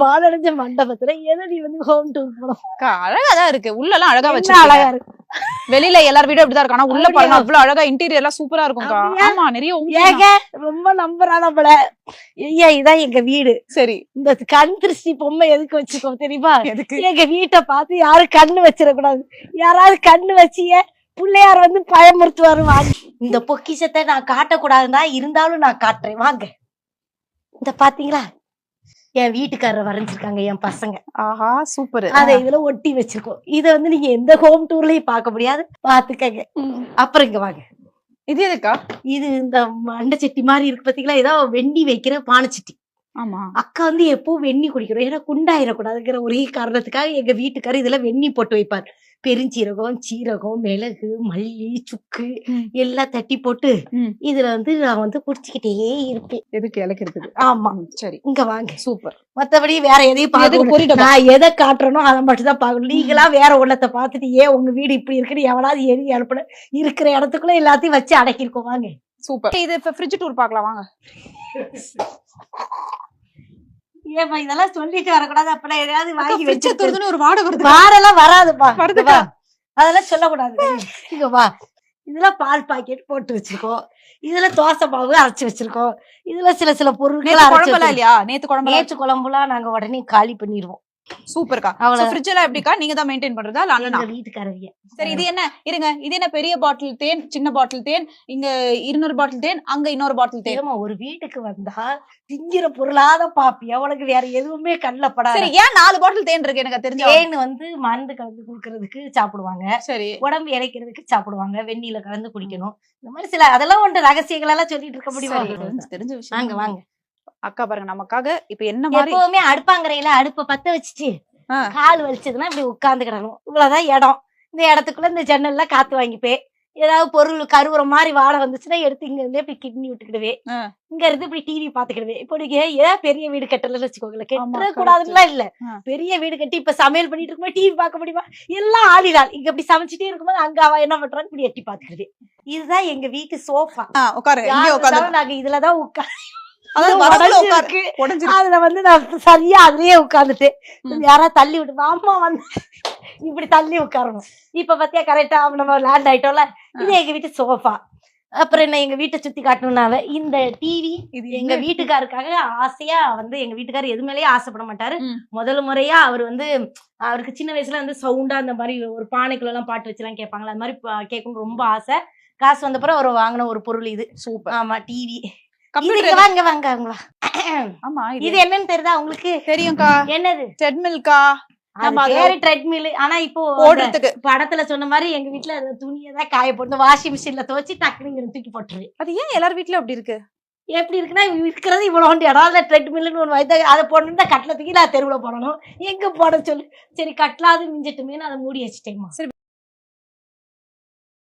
பாலடைஞ்ச மண்டபத்துல எதை நீ வந்து ஹோம் டூர் போனோம்? அழகாதான் இருக்கு, உள்ள எல்லாம் அழகா என்ன வச்சு அழகா இருக்கு. வெளியில எல்லார் வீடும் அப்படிதான் இருக்கும், ஆனா உள்ள பாருங்க அவ்வளவு அழகா இன்டீரியர் எல்லாம் சூப்பரா இருக்கும்க்கா. ஆமா நிறைய ஏங்க ரொம்ப நம்புறா நம்மள. ஐயா இதான் எங்க வீடு. சரி இந்த கண் திருஷ்டி பொம்மை எதுக்கு வச்சுக்கோ தெரியுமா? எதுக்கு? எங்க வீட்டை பார்த்து யாரும் கண்ணு வச்சிடக்கூடாது. யாராவது கண்ணு வச்சிய பிள்ளையார் வந்து பயமுறுத்துவாரு. வாங்க, இந்த பொக்கிஷத்தை நான் காட்டக்கூடாதுன்னா இருந்தாலும் நான் காட்டுறேன். வாங்க, இந்த பாத்தீங்களா என் வீட்டுக்காரர் வரைஞ்சிருக்காங்க என் பசங்க. ஆஹா சூப்பர். அதை இதுல ஒட்டி வச்சிருக்கோம். இதை வந்து நீங்க எந்த ஹோம் டூர்லயும் பார்க்க முடியாது, பாத்துக்கங்க. அப்புறம் இங்க வாங்க, இது எதுக்கா? இது இந்த மண்டை சட்டி மாதிரி இருக்கு பாத்தீங்களா, ஏதோ வெண்ணி வைக்கிற பானை சட்டி. ஆமா அக்கா வந்து எப்பவும் வெண்ணி குடிக்கிறோம், ஏன்னா குண்டாயிடக்கூடாதுங்கிற ஒரே காரணத்துக்காக எங்க வீட்டுக்காரர் இதுல வெண்ணி போட்டு வைப்பார். பெருஞ்சீரகம், சீரகம், மிளகு, மல்லி, சுக்கு எல்லாம் தட்டி போட்டு இதுல வந்து நான் வந்து குடிச்சுக்கிட்டே இருப்பேன். எதுக்கு இலக்கிறதுக்கு? ஆமா சரி இங்க வாங்க. சூப்பர். மத்தபடி வேற எதையும் பார்க்க, நான் எதை காட்டுறனோ அதை மட்டும் தான் பாக்கணும். நீங்களா வேற உள்ளத்தை பார்த்துட்டு ஏன் உங்க வீடு இப்படி இருக்குன்னு எவனாவது எழுதி அனுப்புன இருக்கிற இடத்துக்குள்ள எல்லாத்தையும் வச்சு அடக்கிருக்கோம். வாங்க. சூப்பர். இது ஃப்ரிட்ஜ் டூர் பார்க்கலாம் வாங்க. ஏமா இதெல்லாம் சொல்லிட்டு வரக்கூடாது. அப்பெல்லாம் எதையாவது வாங்கி வச்சு ஒரு வாடை வருது. வாரெல்லாம் வராதுப்பா, வருதுப்பா, அதெல்லாம் சொல்லக்கூடாது. இங்க வா, இதெல்லாம் பால் பாக்கெட் போட்டு வச்சிருக்கோம். இதுல தோசை மாவு அரைச்சு வச்சிருக்கோம். இதுல சில சில பொருட்கள் இல்லையா? நேத்து குழம்புலாம் நாங்க உடனே காலி பண்ணிடுவோம். சூப்பர்க்கா. ஃப்ரிட்ஜ் எல்லாம் எப்படிக்கா நீங்க தான் மெயின்டைன் பண்றதா? எங்க வீட்டுக்காரங்க. சரி இது என்ன இருங்க, இது என்ன பெரிய பாட்டில் தேன், சின்ன பாட்டில் தேன், இங்க 200 பாட்டில் தேன், அங்க இன்னொரு பாட்டில் தேன். ஒரு வீட்டுக்கு வந்தா திங்கிற பொருளாத பாப்பியா, உனக்கு வேற எதுவுமே கண்ணுல படாது. சரி ஏன் 4 பாட்டில் தேன் இருக்கு? எனக்கு தெரிஞ்ச தேன் வந்து மருந்து கலந்து குடுக்கறதுக்கு சாப்பிடுவாங்க. சரி உடம்பு இழைக்கிறதுக்கு சாப்பிடுவாங்க. வெந்நீல கலந்து குடிக்கணும். இந்த மாதிரி சில அதெல்லாம் ஒன்று ரகசியங்கள் எல்லாம் சொல்லிட்டு இருக்க முடியுமா? தெரிஞ்ச விஷயம். வாங்க வாங்க அக்கா பாருங்க, நமக்காக இப்ப என்ன மாதிரி எப்பவுமே அடுப்பாங்கரையில அடுப்ப பத்த வச்சுட்டு கால் வலிச்சதுன்னா இப்படி உட்கார்ந்துக்கிடணும். இவ்வளவுதான் இடம். இந்த இடத்துக்குள்ள இந்த ஜன்னல்ல காத்து வாங்கிப்பேன். ஏதாவது பொருள் கருவுற மாதிரி வாடை வந்துச்சுன்னா எடுத்து இங்க இருந்தே இப்படி கிட்னி விட்டுக்கிடுவேன். இங்க இருந்து இப்படி டிவி பாத்துக்கிடுவேன். இப்போ நீங்க ஏதாவது பெரிய வீடு கட்டலன்னு வச்சுக்கோங்களேன், கெட்ட கூடாதுலாம் இல்ல. பெரிய வீடு கட்டி இப்ப சமையல் பண்ணிட்டு இருக்கும்போது டிவி பார்க்க முடியுமா? எல்லாம் ஆளிடால் இங்க இப்படி சமைச்சிட்டே இருக்கும்போது அங்க அவ என்ன பண்றான்னு இப்படி எட்டி பாத்துக்கிடுவேன். இதுதான் எங்க வீட்டு சோஃபா. நாங்க இதுலதான் அதுல வந்து நான் சரியா அதுலயே உட்கார்ந்துட்டு யாராவது தள்ளி விட்டு அம்மா வந்து இப்படி தள்ளி உட்காரணும். இப்ப பத்தியா கரெக்டா நம்ம லேண்ட் ஆயிட்டோம்ல. இது எங்க வீட்டு சோஃபா. அப்புறம் என்ன எங்க வீட்டை சுத்தி காட்டணும்னால இந்த டிவி இது எங்க வீட்டுக்காருக்காக ஆசையா வந்து, எங்க வீட்டுக்காரர் எது மேலேயே ஆசைப்பட மாட்டாரு. முதல் முறையா அவர் வந்து அவருக்கு சின்ன வயசுல வந்து சவுண்டா அந்த மாதிரி ஒரு பானைக்குள்ள எல்லாம் பாட்டு வச்சுலாம் கேட்பாங்களா, அந்த மாதிரி கேட்கணும்னு ரொம்ப ஆசை. காசு வந்தப்பறம் அவர் வாங்கின ஒரு பொருள் இது. சூப்பர். ஆமா டிவி. வாங்க வாங்க வாங்க. ஆமா இது என்னன்னு தெரியுதா உங்களுக்கு? தெரியும்க்கா. என்னது? ட்ரெட்மில்க்கா. ட்ரெட்மில். ஆனா இப்போ படத்துல சொன்ன மாதிரி எங்க வீட்டுல துணியதான் காய போட்டு வாஷிங் மிஷின்ல துவச்சு டக்குனு தூக்கி போட்டுருவேன். அது ஏன் எல்லார் வீட்டுல அப்படி இருக்கு? எப்படி இருக்குன்னா இருக்கிறது இவ்வளவு இடம் ட்ரெட்மில்னு ஒண்ணு வைத்த அதை போடணும். கட்டில தூக்கி நான் தெருவுல போடணும். எங்க போட சொல்லு. சரி கட்டலாது மிஞ்சிட்டுமேனு அதை மூடி வச்சுட்டேம்மா. சரி